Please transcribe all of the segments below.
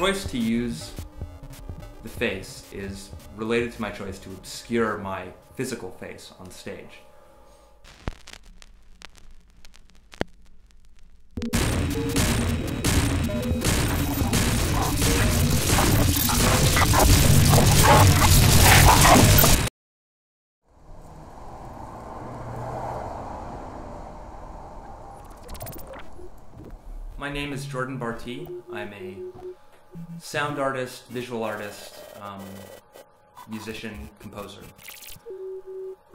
choice to use the face is related to my choice to obscure my physical face on stage. My name is Jordan Bartee. I'm a sound artist, visual artist, musician, composer.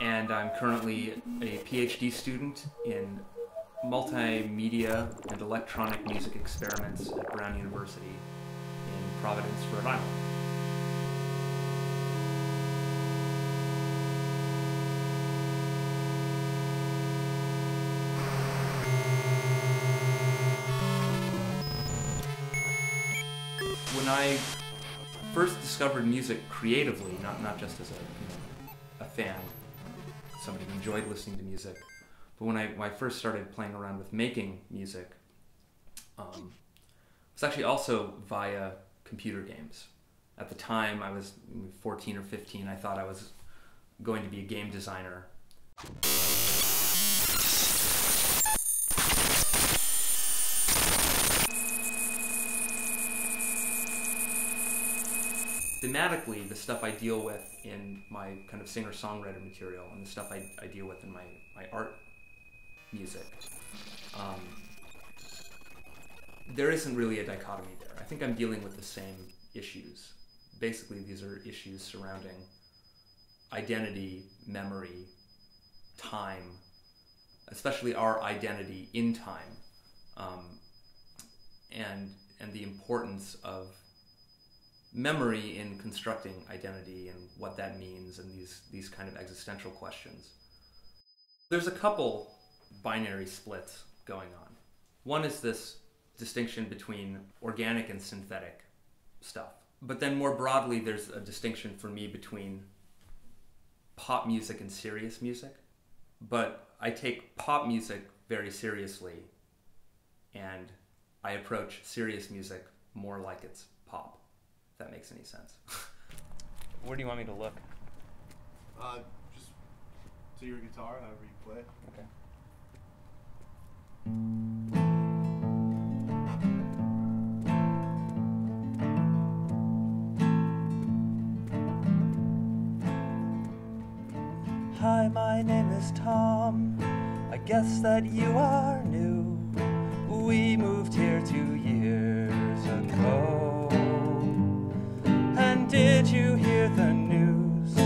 And I'm currently a PhD student in multimedia and electronic music experiments at Brown University in Providence, Rhode Island. When I first discovered music creatively, not just as a fan, somebody who enjoyed listening to music, but when I first started playing around with making music, it was actually also via computer games. At the time, I was 14 or 15, I thought I was going to be a game designer. Thematically, the stuff I deal with in my kind of singer-songwriter material and the stuff I deal with in my art music, there isn't really a dichotomy there. I think I'm dealing with the same issues. Basically, these are issues surrounding identity, memory, time, especially our identity in time, and the importance of memory in constructing identity and what that means, and these kind of existential questions. There's a couple binary splits going on. One is this distinction between organic and synthetic stuff. But then more broadly, there's a distinction for me between pop music and serious music. But I take pop music very seriously, and I approach serious music more like it's pop. If that makes any sense. Where do you want me to look? Just to your guitar, however you play. Okay. Hi, my name is Tom. I guess that you are new. We moved here 2 years ago. And did you hear the news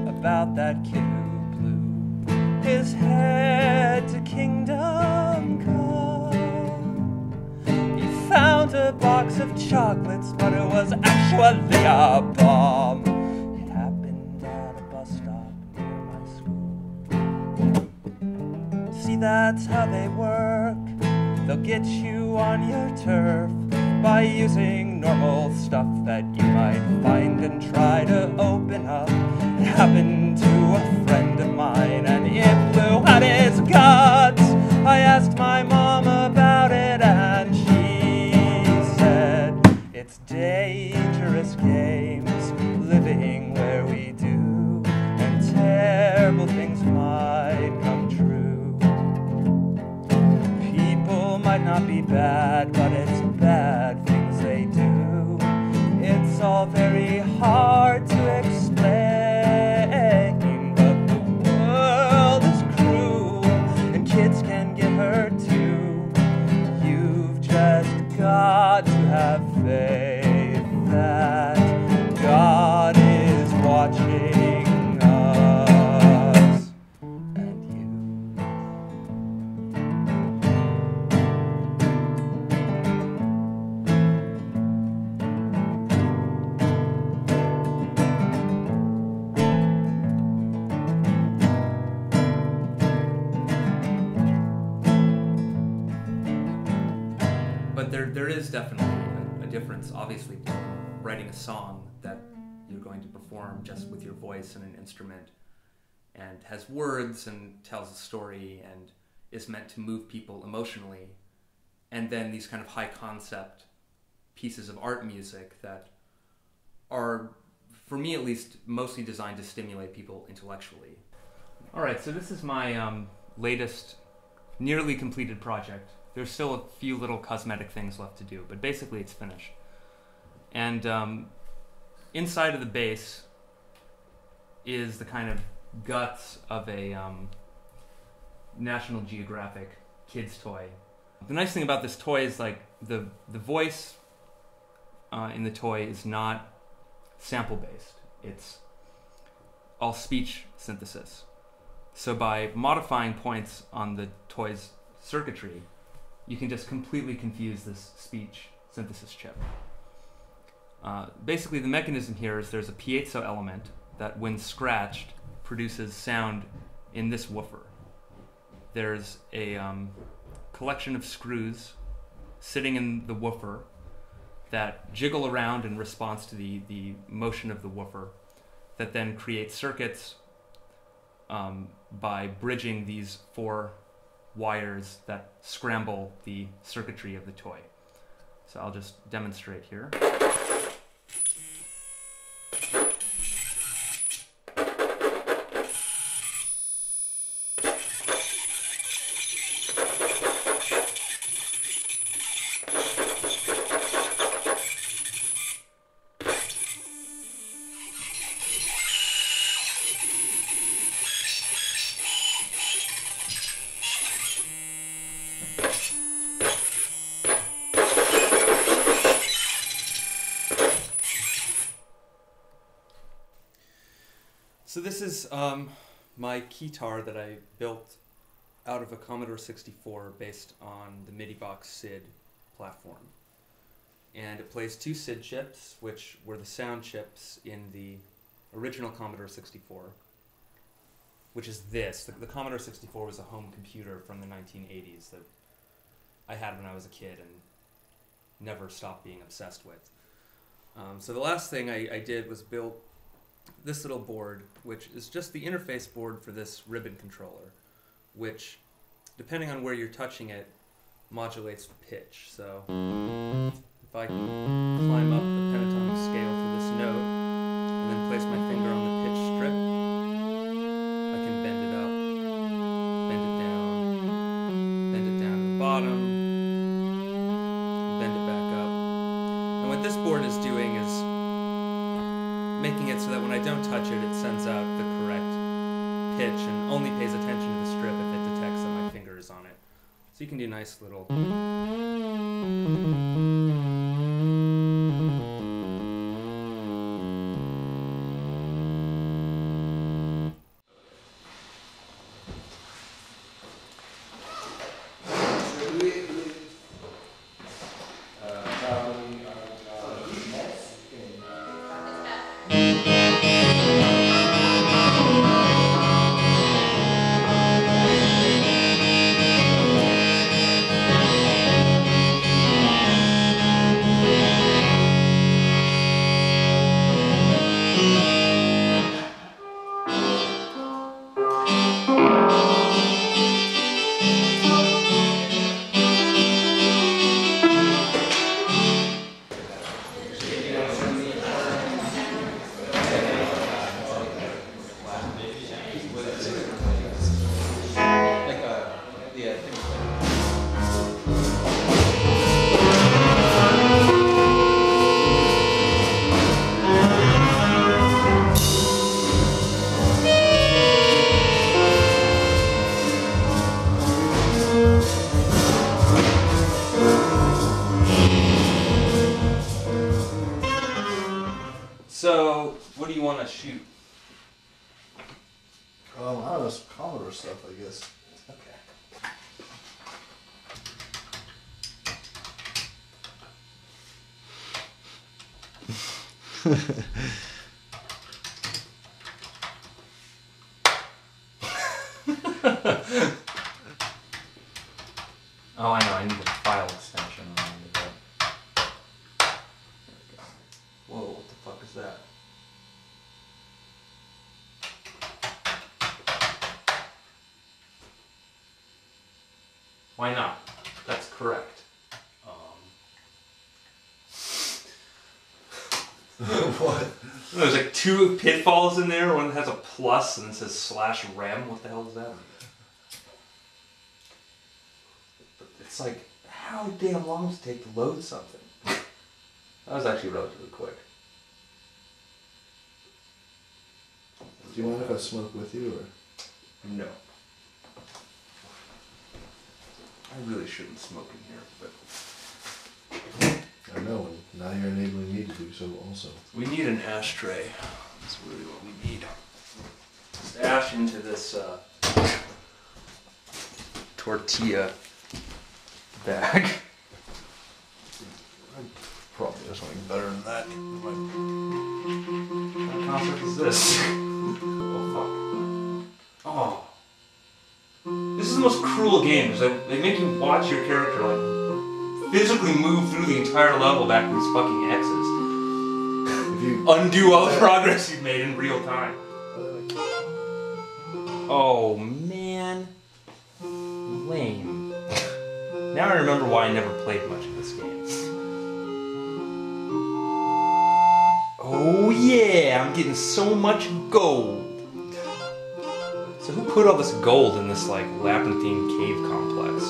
about that kid who blew his head to kingdom come? He found a box of chocolates, but it was actually a bomb. It happened at a bus stop near my school. See, that's how they work. They'll get you on your turf by using normal stuff that you might find and try to open up. It happened to a friend of mine, and it blew out his guts. I asked my mom about it, and she said, it's dangerous games, living where we do, and terrible things might come true. People might not be bad, but it's bad things they do. It's all very hard to explain, but the world is cruel, and kids can get hurt too. You've just got to have faith that God is watching us and you. But there is definitely a difference, obviously, between writing a song that you're going to perform just with your voice and an instrument, and has words and tells a story and is meant to move people emotionally, and then these kind of high concept pieces of art music that are, for me at least, mostly designed to stimulate people intellectually. All right, so this is my latest, nearly completed project. There's still a few little cosmetic things left to do, but basically it's finished. And inside of the base is the kind of guts of a National Geographic kids toy. The nice thing about this toy is like the voice in the toy is not sample based. It's all speech synthesis. So by modifying points on the toy's circuitry, you can just completely confuse this speech synthesis chip. Basically the mechanism here is there's a piezo element that when scratched produces sound in this woofer. There's a collection of screws sitting in the woofer that jiggle around in response to the motion of the woofer that then create circuits by bridging these 4 wires that scramble the circuitry of the toy. So I'll just demonstrate here. So this is my keytar that I built out of a Commodore 64 based on the MIDI-box SID platform. And it plays 2 SID chips, which were the sound chips in the original Commodore 64, which is this. The Commodore 64 was a home computer from the 1980s that I had when I was a kid and never stopped being obsessed with. So the last thing I did was build this little board, which is just the interface board for this ribbon controller, which, depending on where you're touching it, modulates the pitch. So if I can climb up the pentatonic scale to this note, and then place my finger on the pitch strip, I can bend it up, bend it down to the bottom, bend it back up. And what this board is doing is making it so that when I don't touch it, it sends out the correct pitch and only pays attention to the strip if it detects that my finger is on it. So you can do nice little... So, what do you want to shoot? I don't know, some Commodore stuff, I guess. Okay. Oh, I know, I need a file extension around it. There we go. Whoa, what the fuck is that? Why not? That's correct. What? There's like 2 pitfalls in there. One has a plus and it says /rem. What the hell is that? It's like, how damn long does it take to load something? That was actually relatively quick. Do you mind if I smoke with you, or? No. I really shouldn't smoke in here, but... I know, and now you're enabling me to do so also. We need an ashtray. That's really what we need. Just ash into this tortilla bag. Probably there's something better than that. What concept is this? Oh, fuck. Oh. This is the most cruel game. They make you watch your character, like, physically move through the entire level back to these fucking X's. If you Undo all the progress you've made in real time. Oh, man. Lame. Now I remember why I never played much of this game. Oh yeah, I'm getting so much gold. So who put all this gold in this, like, labyrinthine cave complex?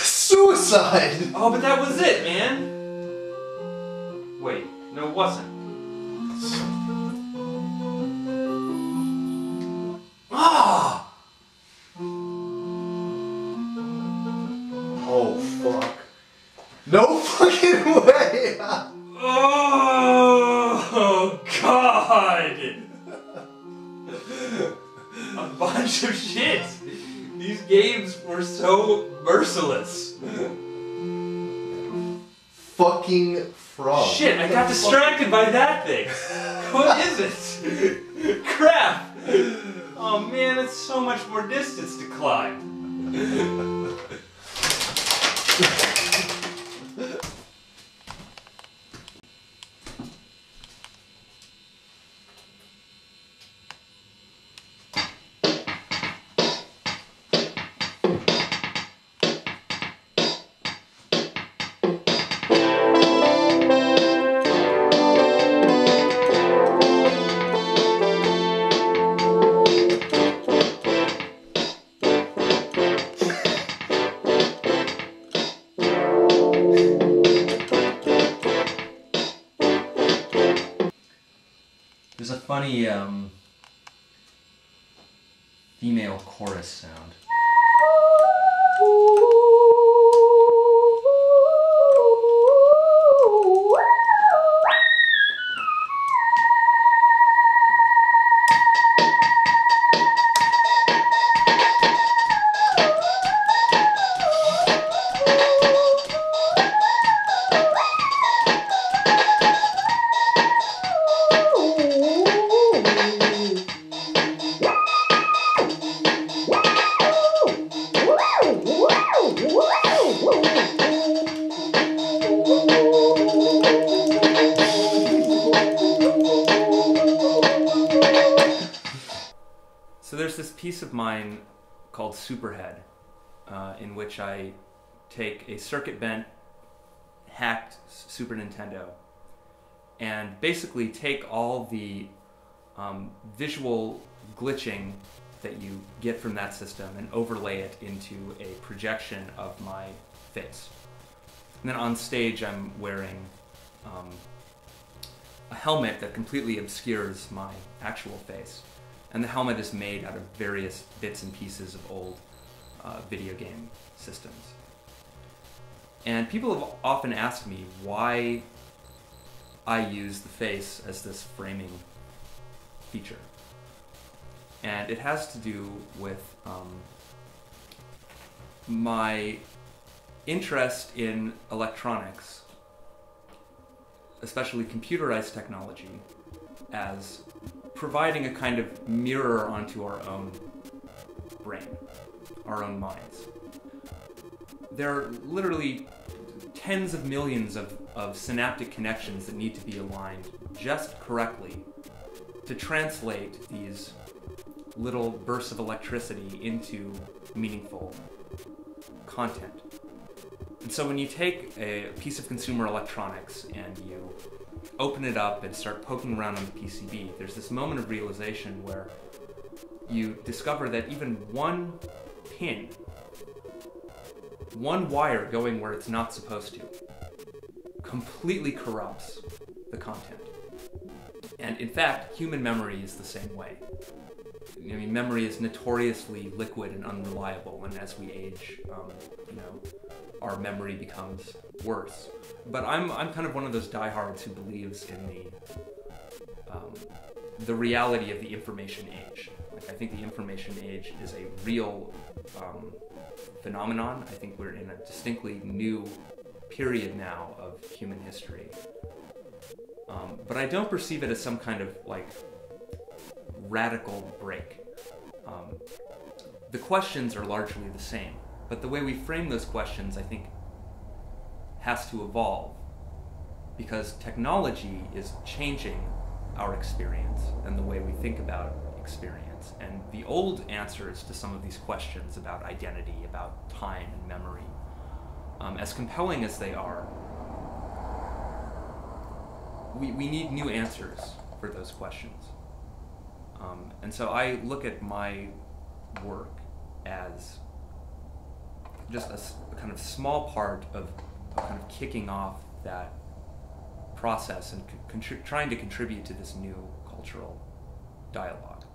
Suicide! Oh, but that was it, man! Wait, no it wasn't. Ah! Oh, fuck. No fucking way! Oh, God! A bunch of shit! These games were so merciless. Fucking frog. Shit, I got distracted by that thing. What is it? Crap! Oh man, that's so much more distance to climb. There's a funny female chorus sound. So there's this piece of mine called Superhead, in which I take a circuit-bent, hacked Super Nintendo and basically take all the visual glitching that you get from that system and overlay it into a projection of my face. And then on stage I'm wearing a helmet that completely obscures my actual face. And the helmet is made out of various bits and pieces of old video game systems. And people have often asked me why I use the face as this framing feature. And it has to do with my interest in electronics, especially computerized technology, as providing a kind of mirror onto our own brain, our own minds. There are literally tens of millions of synaptic connections that need to be aligned just correctly to translate these little bursts of electricity into meaningful content. And so when you take a piece of consumer electronics and you open it up and start poking around on the PCB, there's this moment of realization where you discover that even one pin, one wire going where it's not supposed to, completely corrupts the content. And in fact, human memory is the same way. I mean, memory is notoriously liquid and unreliable, and as we age, our memory becomes worse. But I'm kind of one of those diehards who believes in the reality of the information age. Like, I think the information age is a real phenomenon. I think we're in a distinctly new period now of human history. But I don't perceive it as some kind of radical break. The questions are largely the same, but the way we frame those questions, I think, has to evolve, because technology is changing our experience and the way we think about experience. And the old answers to some of these questions about identity, about time and memory, as compelling as they are, we need new answers for those questions. And so I look at my work as just a kind of small part of kind of kicking off that process and trying to contribute to this new cultural dialogue.